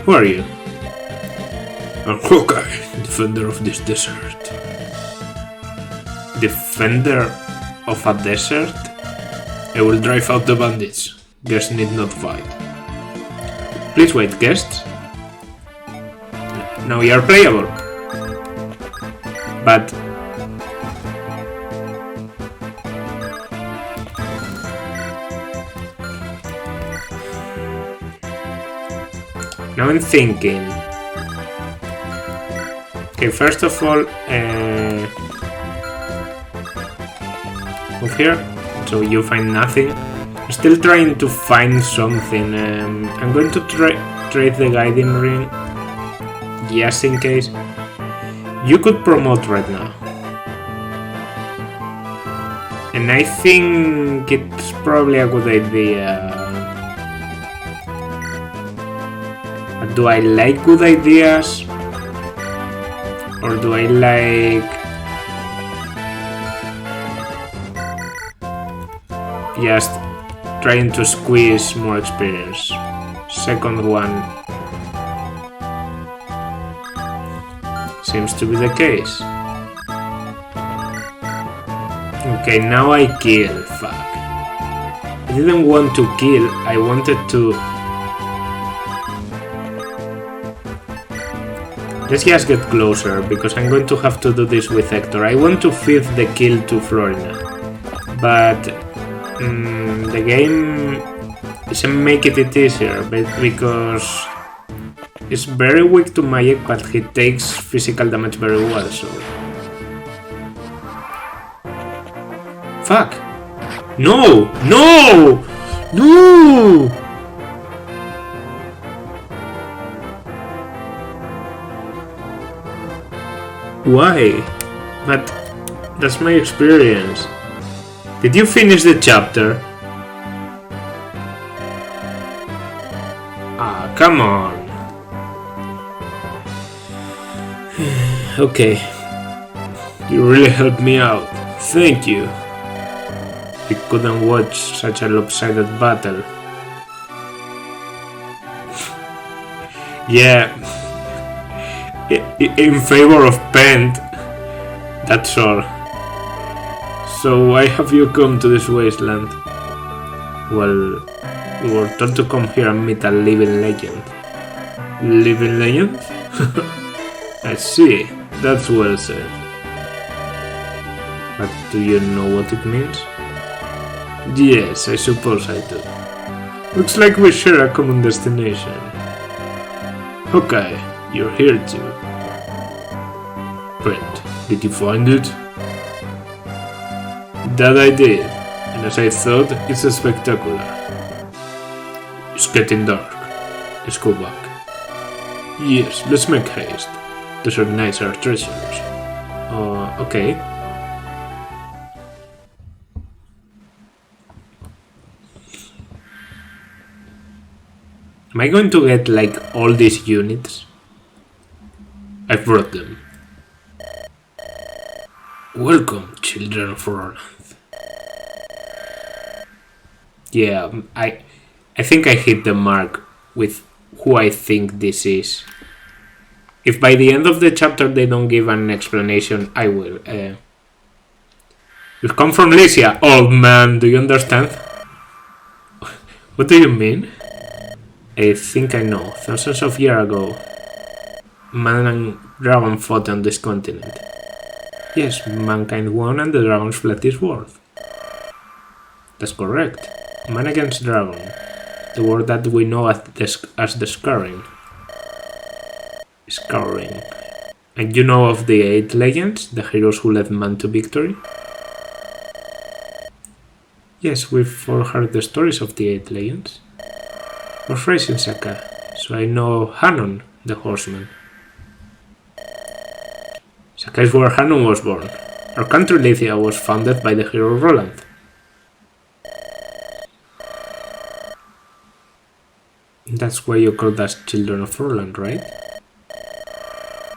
Who are you? I'm Hawkeye, defender of this desert. Defender of a desert? I will drive out the bandits. Guests need not fight. Please wait, guests. Now you are playable. But now I'm thinking. Okay, first of all, move here, so you find nothing. I'm still trying to find something. I'm going to trade the guiding ring, just in case. You could promote right now. And I think it's probably a good idea. But do I like good ideas? Or do I like just trying to squeeze more experience? Second one seems to be the case. Okay, now I kill. Fuck. I didn't want to kill, I wanted to. Let's just get closer, because I'm going to have to do this with Hector. I want to feed the kill to Florina, but the game isn't making it easier, because it's very weak to magic, but he takes physical damage very well, so... Fuck! No! No! No! Why? But that's my experience. Did you finish the chapter? Ah, come on. Okay. You really helped me out. Thank you. I couldn't watch such a lopsided battle. Yeah. In favor of Pent. That's all. So why have you come to this wasteland? Well, we were told to come here and meet a living legend. Living legend? I see. That's well said. But do you know what it means? Yes, I suppose I do. Looks like we share a common destination. Okay, you're here too. Pent, did you find it? That I did, and as I thought, it's spectacular. It's getting dark. Let's go back. Yes, let's make haste. Those are nicer treasures. Okay. Am I going to get like all these units? I've brought them. Welcome, children of Roland. Yeah, I think I hit the mark with who I think this is. If by the end of the chapter they don't give an explanation, I will. You've come from Lycia, old man, do you understand? What do you mean? I think I know. Thousands of years ago, man and dragon fought on this continent. Yes, mankind won and the dragons fled this world. That's correct. Man against dragon. The word that we know as the Scarring. Scarring. And you know of the 8 legends, the heroes who led man to victory? Yes, we've all heard the stories of the 8 legends. I was raised in Saka, so I know Hanon, the horseman. Saka is where Hanon was born. Our country Lycia was founded by the hero Roland. That's why you called us children of Roland, right?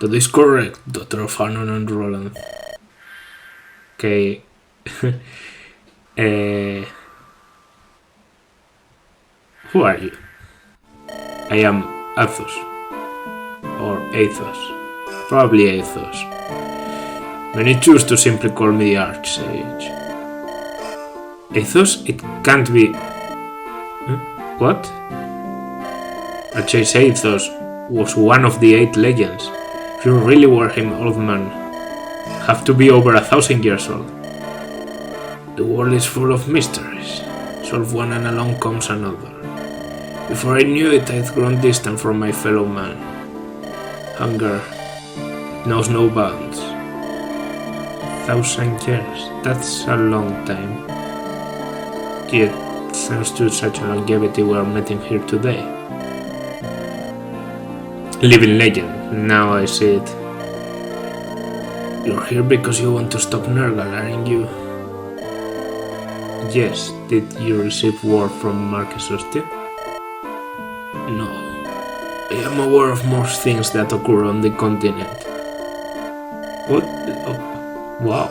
That is correct, daughter of Hanon and Roland. Okay. Who are you? I am Athos, or Athos. Probably Athos. Many choose to simply call me the Archsage. Athos? It can't be... What? Archsage Athos was one of the 8 legends. If you really were him, old man, have to be over 1,000 years old. The world is full of mysteries. Solve one and along comes another. Before I knew it, I'd grown distant from my fellow man. Hunger knows no bounds. 1,000 years, that's a long time. Yet, thanks to such a longevity, we are meeting here today. Living legend, now I see it. You're here because you want to stop Nergal, aren't you? Yes, did you receive word from Marquis Ostia? No. I am aware of most things that occur on the continent. What? Oh, wow.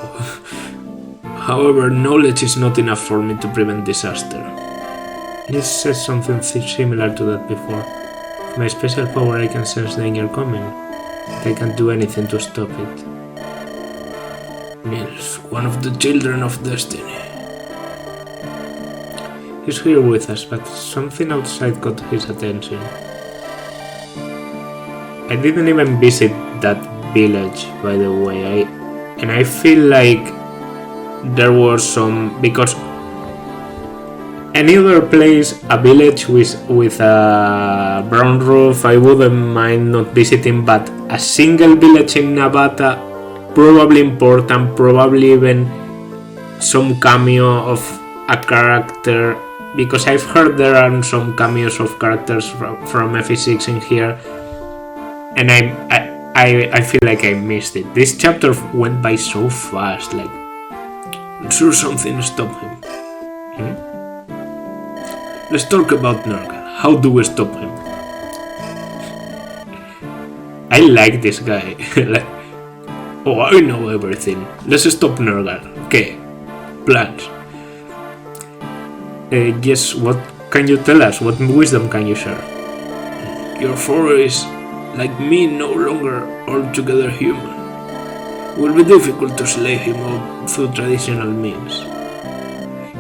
However, knowledge is not enough for me to prevent disaster. You said something similar to that before. With my special power I can sense danger coming, but I can't do anything to stop it. Nils, one of the children of destiny. He's here with us, but something outside caught his attention. I didn't even visit that village, by the way. I feel like there was some... because any other place, a village with a brown roof, I wouldn't mind not visiting, but a single village in Navata, probably important, probably even some cameo of a character, because I've heard there are some cameos of characters from FE6 in here, and I feel like I missed it. This chapter went by so fast, like, I'm sure something stopped him. Let's talk about Nergal. How do we stop him? I like this guy. Like, oh, I know everything. Let's stop Nergal. Okay, plans. Yes, what can you tell us? What wisdom can you share? Your foe is, like me, no longer altogether human. It will be difficult to slay him through traditional means.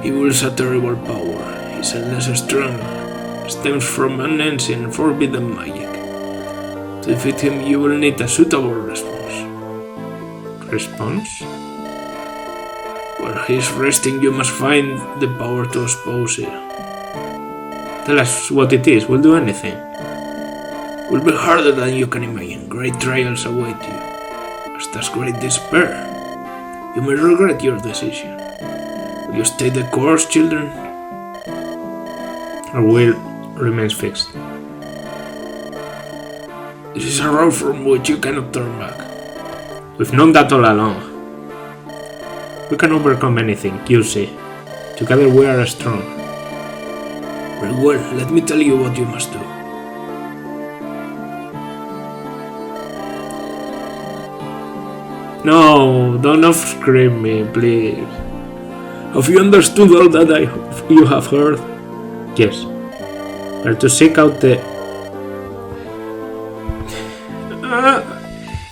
He wields a terrible power. His endless strength stems from an ancient forbidden magic. To defeat him, you will need a suitable response. Response? Where he is resting, you must find the power to oppose it. Tell us what it is, we'll do anything. It will be harder than you can imagine. Great trials await you. As does great despair. You may regret your decision. Will you stay the course, children? Our will remains fixed. This is a road from which you cannot turn back. We've known that all along. We can overcome anything, you see. Together we are strong. Very well, let me tell you what you must do. No, don't off-screen me, please. Have you understood all that you have heard? Yes. But to seek out the...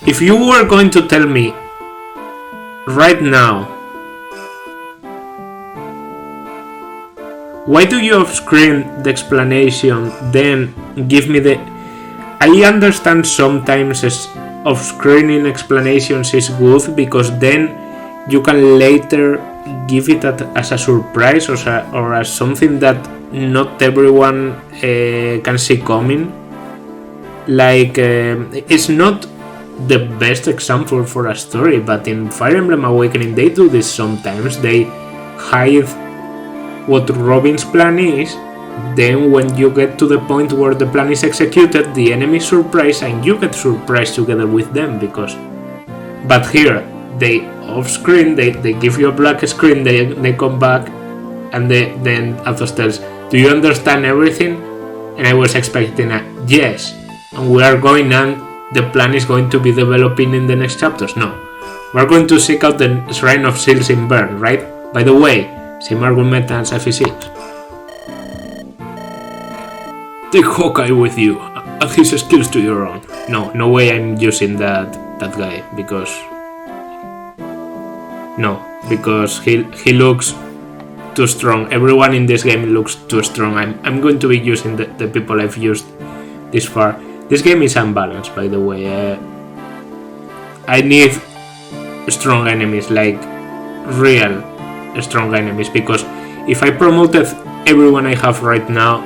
if you were going to tell me right now, why do you off-screen the explanation, then give me the... I understand sometimes off-screening explanations is good, because then you can later give it as a surprise or as something that not everyone can see coming. Like, it's not the best example for a story, but in Fire Emblem Awakening they do this sometimes. They hide what Robin's plan is, then when you get to the point where the plan is executed, the enemy is surprised and you get surprised together with them, because... But here, they off-screen, they give you a black screen, they come back, and then Athos tells, do you understand everything? And I was expecting a yes, and we are going, and the plan is going to be developing in the next chapters. No, we're going to seek out the Shrine of Seals in Bern, right? By the way, same argument as FE6. Take Hawkeye with you, add his skills to your own. No way I'm using that guy, because he looks too strong. Everyone in this game looks too strong. I'm going to be using the people I've used this far. This game is unbalanced, by the way. I need strong enemies, like real strong enemies, because if I promoted everyone I have right now,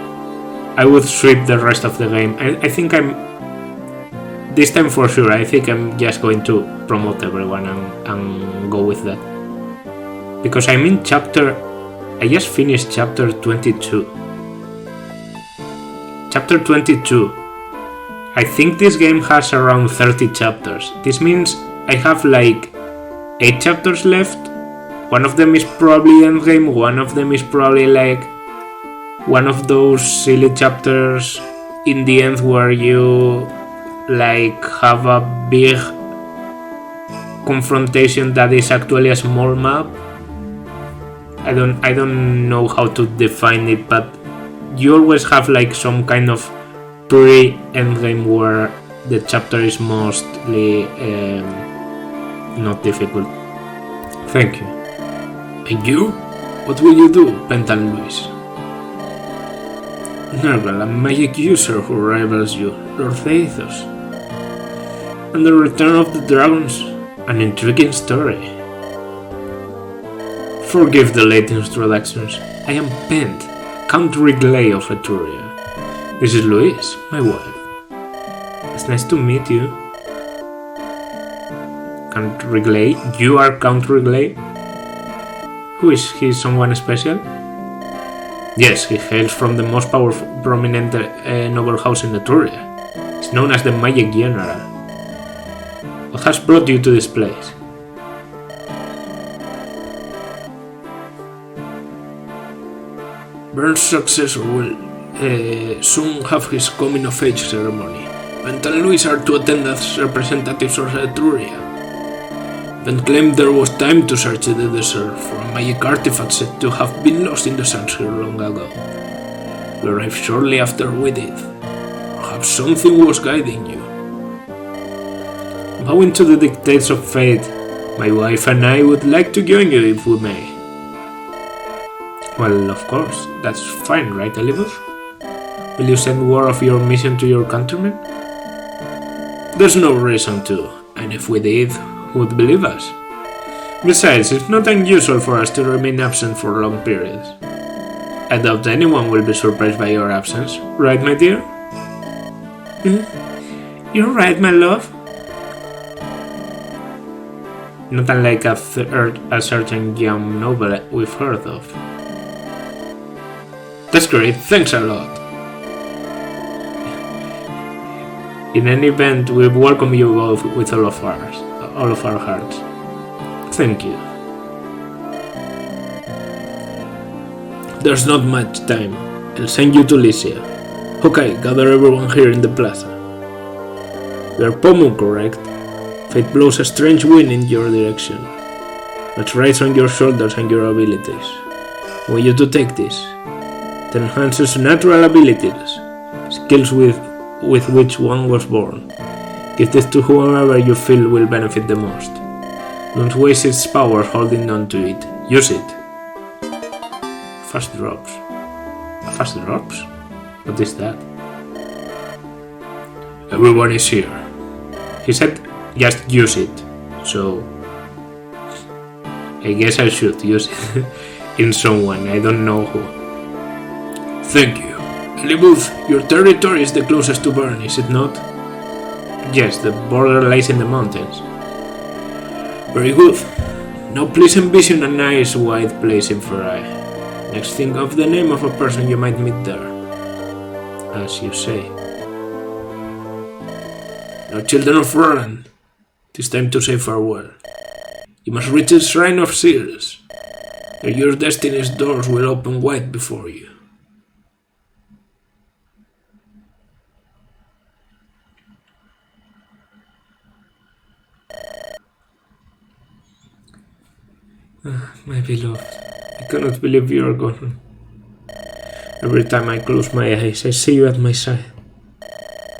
I would sweep the rest of the game. I think this time for sure, I think I'm just going to promote everyone and go with that. Because I'm in I just finished chapter 22. Chapter 22. I think this game has around 30 chapters. This means I have like 8 chapters left. One of them is probably endgame, one of them is probably like one of those silly chapters in the end where you like have a big confrontation that is actually a small map. I don't know how to define it, but you always have like some kind of pre-endgame where the chapter is mostly not difficult. Thank you. And you? What will you do, Pent and Luis? Nergal, a magic user who rivals you, Lord Aethos. And the return of the dragons, an intriguing story. Forgive the late introductions. I am Pent, Count Wrigley of Etruria. This is Luis, my wife. It's nice to meet you. Count Wrigley? You are Count Wrigley? Who is he? Someone special? Yes, he hails from the most powerful, prominent noble house in Etruria. He's known as the Magic General. What has brought you to this place? Bern's successor will soon have his coming of age ceremony. Pent and Luis are to attend as representatives of Etruria. Pent claimed there was time to search the desert for a magic artifact said to have been lost in the sands here long ago. You arrived shortly after we did. Perhaps something was guiding you. Bowing to the dictates of fate, my wife and I would like to join you if we may. Well, of course, that's fine, right, Elibeth? Will you send word of your mission to your countrymen? There's no reason to, and if we did, who would believe us? Besides, it's not unusual for us to remain absent for long periods. I doubt anyone will be surprised by your absence, right, my dear? You're right, my love. Not unlike a certain young noble we've heard of. That's great, thanks a lot. In any event, we welcome you both with all of our hearts. Thank you. There's not much time. I'll send you to Lycia. Okay, gather everyone here in the plaza. You're Pomu, correct? Fate blows a strange wind in your direction. Much rides on your shoulders and your abilities. I want you to take this. It enhances natural abilities, skills with which one was born. Give this to whoever you feel will benefit the most. Don't waste its power holding on to it. Use it. Fast drops. Fast drops? What is that? Everyone is here. He said just use it. So I guess I should use it in someone. I don't know who. Thank you. Elibeth, your territory is the closest to Bern, is it not? Yes, the border lies in the mountains. Very good. Now please envision a nice wide place in Ferai. Next think of the name of a person you might meet there. As you say. Now children of Roland, it is time to say farewell. You must reach the Shrine of Seals. There your destiny's doors will open wide before you. My beloved, I cannot believe you are gone. Every time I close my eyes, I see you at my side.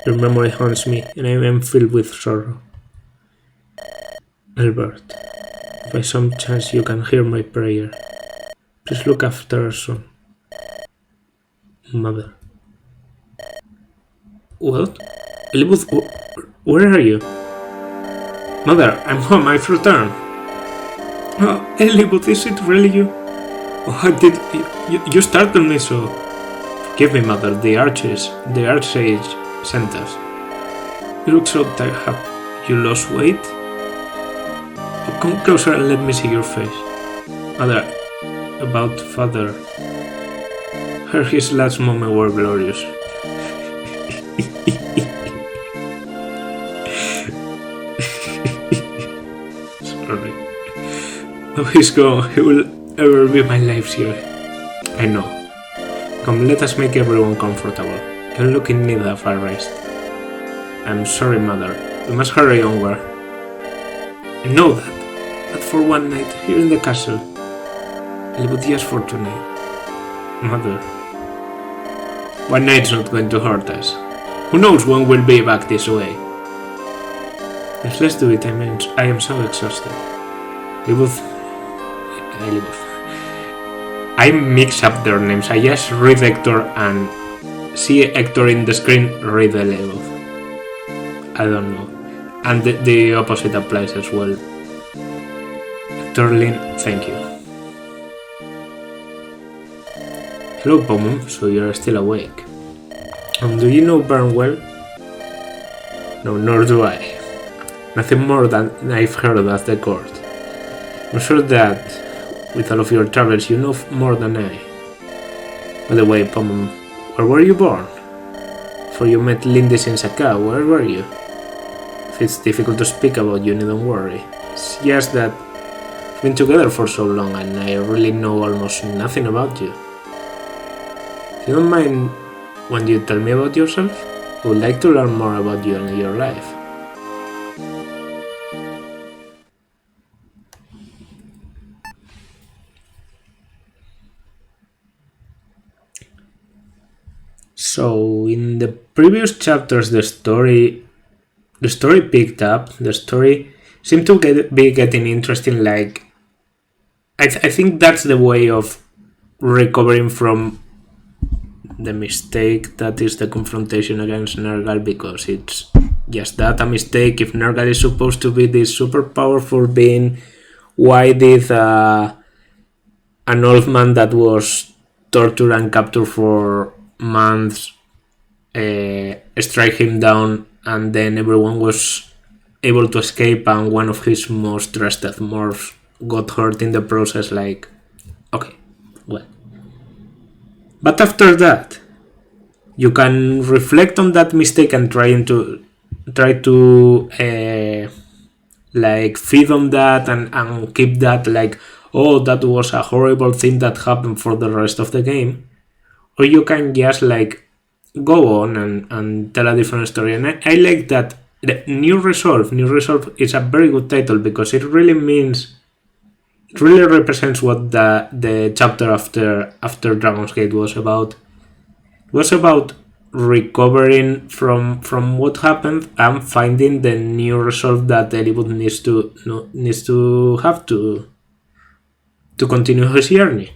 Your memory haunts me, and I am filled with sorrow. Albert, if by some chance you can hear my prayer, please look after our son. Mother. What? Elizabeth, where are you? Mother, I'm home, I've returned. Oh, Elizabeth, is it really you? Oh, I did. You startled me so. Forgive me, Mother, the Archsage sent us. You look so tired. Have you lost weight? Oh, come closer and let me see your face. Mother, about Father. Heard his last moments were glorious. Sorry. Though he's gone, he will ever be my life's joy. I know. Come, let us make everyone comfortable. You're looking in need of a rest. I'm sorry, Mother. We must hurry onward. I know that. But for one night, here in the castle. I would just for tonight. Mother. One night's not going to hurt us. Who knows when we'll be back this way? Yes, let's do it. I am so exhausted. Elizabeth. I mix up their names. I just read Hector and see Hector in the screen, read Elizabeth. I don't know. And the opposite applies as well. Hector Lynn, thank you. Hello, Pomum, so you're still awake. Do you know Burn well? No, nor do I. Nothing more than I've heard at the court. I'm sure that with all of your travels you know more than I. By the way, Pomum, where were you born? For you met Lindis in Saka, where were you? If it's difficult to speak about you, needn't worry. It's just that we've been together for so long and I really know almost nothing about you. If you don't mind, when you tell me about yourself, I would like to learn more about you and your life. So, in the previous chapters, the story picked up. The story seemed to be getting interesting. Like, I think that's the way of recovering from the mistake that is the confrontation against Nergal, because it's just that, a mistake. If Nergal is supposed to be this super powerful being, why did an old man that was tortured and captured for months strike him down, and then everyone was able to escape and one of his most trusted morphs got hurt in the process? Like, okay, well. But after that, you can reflect on that mistake and try to like feed on that and keep that like, oh, that was a horrible thing that happened for the rest of the game. Or you can just like go on and tell a different story. And I like that. The New Resolve is a very good title because it really represents what the chapter after Dragon's Gate was about. It was about recovering from what happened and finding the new resolve that Elibut needs to have to continue his journey.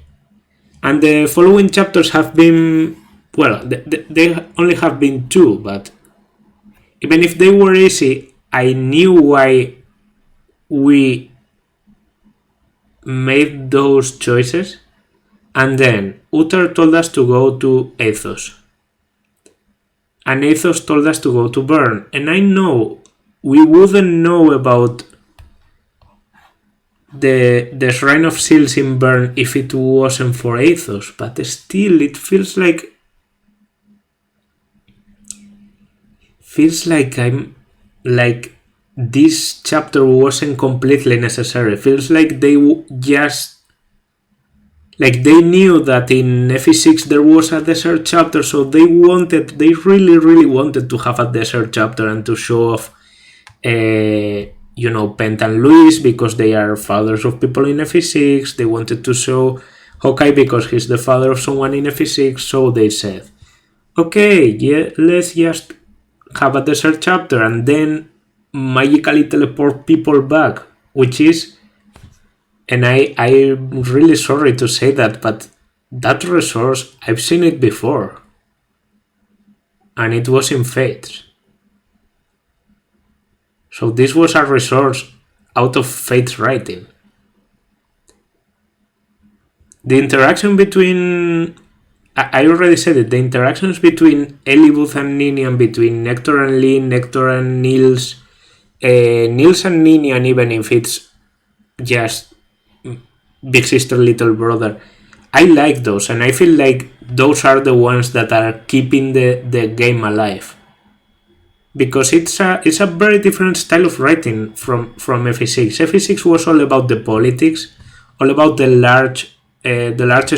And the following chapters have been, well, they only have been 2, but even if they were easy, I knew why we made those choices. And then Uther told us to go to Athos. And Athos told us to go to Bern. And I know we wouldn't know about the Shrine of Seals in Bern if it wasn't for Athos. But still, it feels like I'm like this chapter wasn't completely necessary. Feels like they just they knew that in FE6 there was a desert chapter, so they really wanted to have a desert chapter and to show off Pent and Luis because they are fathers of people in FE6. They wanted to show Hawkeye because he's the father of someone in FE6, so they said, okay, yeah, let's just have a desert chapter and then magically teleport people back, which is, and I'm really sorry to say that, but that resource, I've seen it before. And it was in Fates. So this was a resource out of Fate's writing. The interaction between... I already said it, the interactions between Elibooth and Ninian, between Nectar and Lynn, Nectar and Nils, Nils and Ninian, even if it's just big sister, little brother, I like those, and I feel like those are the ones that are keeping the game alive. Because it's a very different style of writing from FE6. FE6 was all about the politics, all about the large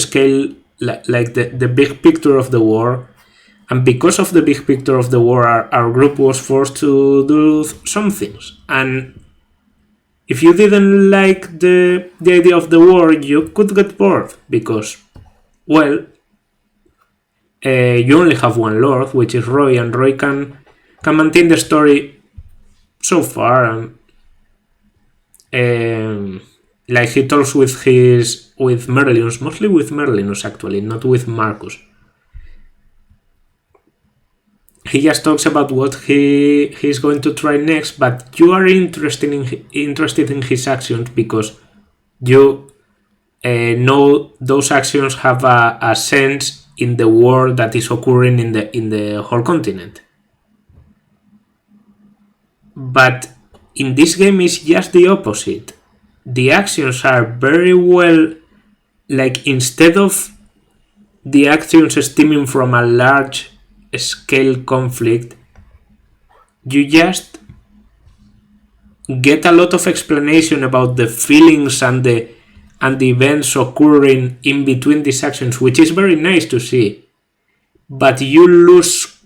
scale, like the big picture of the war. And because of the big picture of the war, our group was forced to do some things. And if you didn't like the idea of the war, you could get bored because, well, you only have one lord, which is Roy, and Roy can maintain the story so far. Like he talks with Merlinus, mostly with Merlinus actually, not with Marcus. He just talks about what he's going to try next, but you are interested in his actions because you know those actions have a sense in the war that is occurring in the whole continent. But in this game it's just the opposite. The actions are very well, like, instead of the actions stemming from a large scale conflict, you just get a lot of explanation about the feelings and the events occurring in between these actions, which is very nice to see. But you lose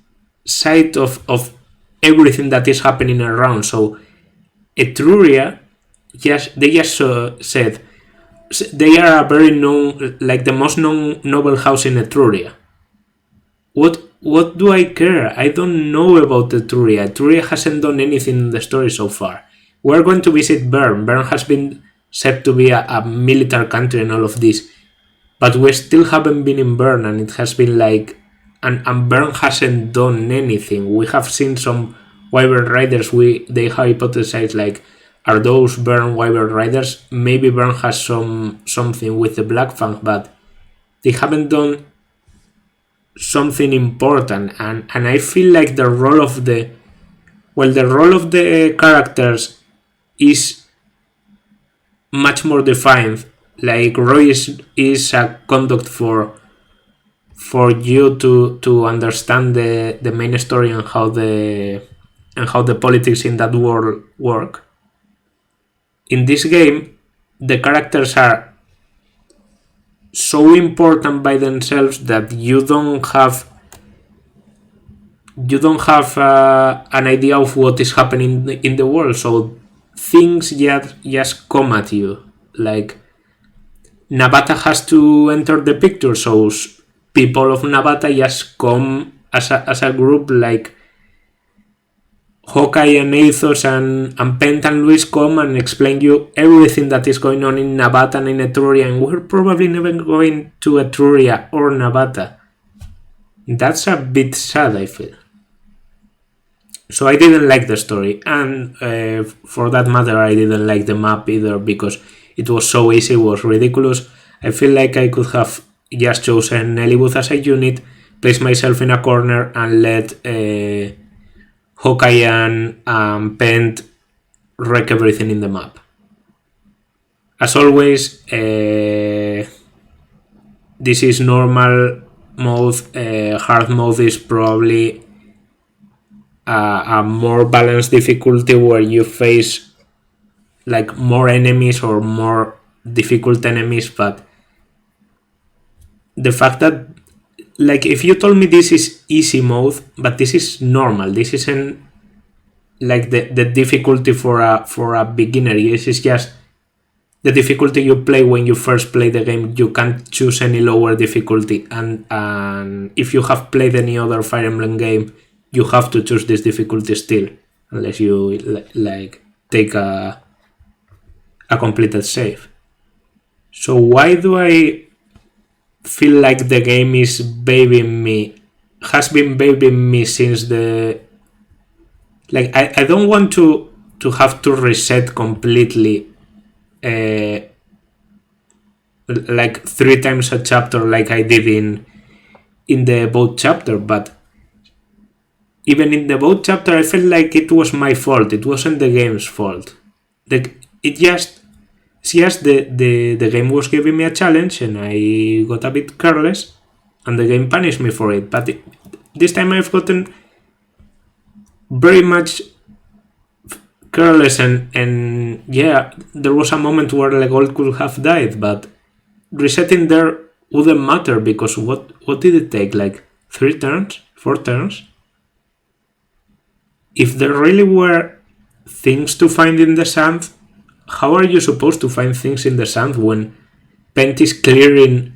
sight of everything that is happening around. So Etruria, they just said they are a very known, like the most known noble house in Etruria. What do I care? I don't know about Etruria. Etruria hasn't done anything in the story so far. We're going to visit Bern. Bern has been said to be a military country and all of this, but we still haven't been in Bern, and it has been like, and Bern hasn't done anything. We have seen some Wyvern Riders. They hypothesize, like, are those Bern Wyvern Riders? Maybe Bern has something with the Black Fang, but they haven't done something important. And I feel like the role of the characters is much more defined. Like, Roy is a conduct for you to understand the main story and how the politics in that world work. In this game, the characters are so important by themselves that you don't have an idea of what is happening in the world. So things just come at you. Like, Navata has to enter the picture, so people of Navata just come as a group. Like, Hawkeye and Athos and Pent and Luis come and explain you everything that is going on in Navata and in Etruria, and we're probably never going to Etruria or Navata. That's a bit sad, I feel. So I didn't like the story, and for that matter, I didn't like the map either because it was so easy, it was ridiculous. I feel like I could have just chosen Elibooth as a unit, placed myself in a corner, and let Hawkeye and Pent wreck everything in the map. As always, this is normal mode. Hard mode is probably a more balanced difficulty where you face like more enemies or more difficult enemies, but the fact that, like, if you told me this is easy mode but this is normal, this isn't like the difficulty for a beginner, this is just the difficulty you play when you first play the game. You can't choose any lower difficulty, and if you have played any other Fire Emblem game, you have to choose this difficulty still, unless you like take a completed save. So why do I feel like the game is babying me? Has been babying me since the like I don't want to have to reset completely like 3 times a chapter like I did in the boat chapter, but even in the boat chapter I felt like it was my fault. It wasn't the game's fault. Yes, the game was giving me a challenge and I got a bit careless and the game punished me for it. But this time I've gotten very much careless and yeah, there was a moment where Legol could have died, but resetting there wouldn't matter because what did it take? Like 3 turns? 4 turns? If there really were things to find in the sand, how are you supposed to find things in the sand when Pent is clearing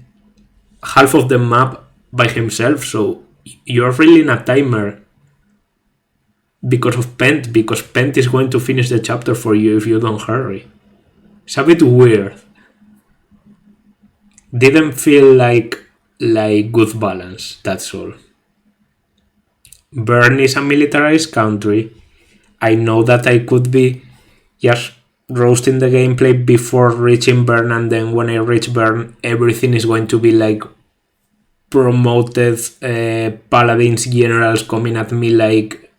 half of the map by himself? So you're really in a timer because of Pent, because Pent is going to finish the chapter for you if you don't hurry. It's a bit weird. Didn't feel like good balance, that's all. Bern is a militarized country. I know that I could be just roasting the gameplay before reaching Bern, and then when I reach Bern, everything is going to be like promoted paladins generals coming at me like.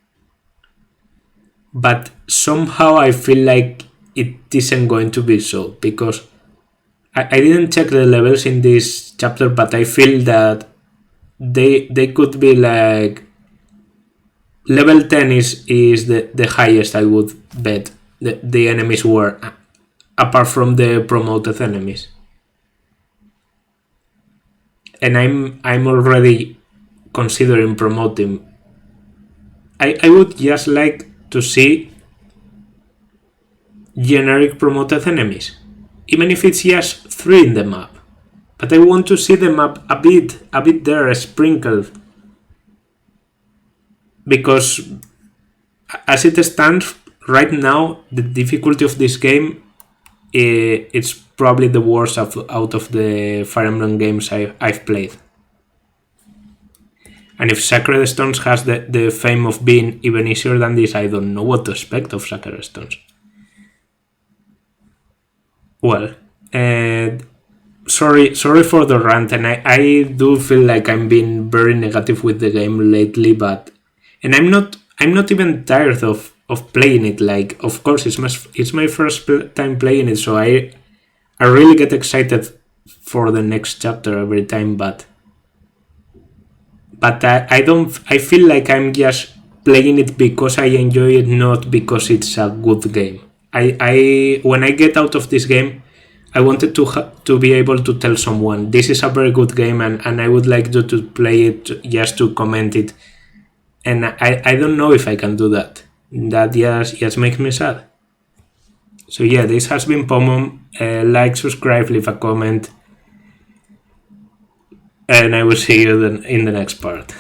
But somehow I feel like it isn't going to be so because I didn't check the levels in this chapter, but I feel that they could be like level 10 is the highest I would bet the enemies were, apart from the promoted enemies. And I'm already considering promoting. I would just like to see generic promoted enemies, even if it's just 3 in the map. But I want to see the map a bit there sprinkled, because as it stands right now, the difficulty of this game, it's probably the worst out of the Fire Emblem games I've played. And if Sacred Stones has the fame of being even easier than this, I don't know what to expect of Sacred Stones. Well, sorry for the rant, and I do feel like I'm being very negative with the game lately, but and I'm not even tired of playing it. Like, of course, it's my first time playing it, so I really get excited for the next chapter every time, but I feel like I'm just playing it because I enjoy it, not because it's a good game. I when I get out of this game, I wanted to be able to tell someone this is a very good game, and I would like you to play it just to comment it. And I don't know if I can do that. That just makes me sad. So yeah, this has been Pomom. Like, subscribe, leave a comment, and I will see you in the next part.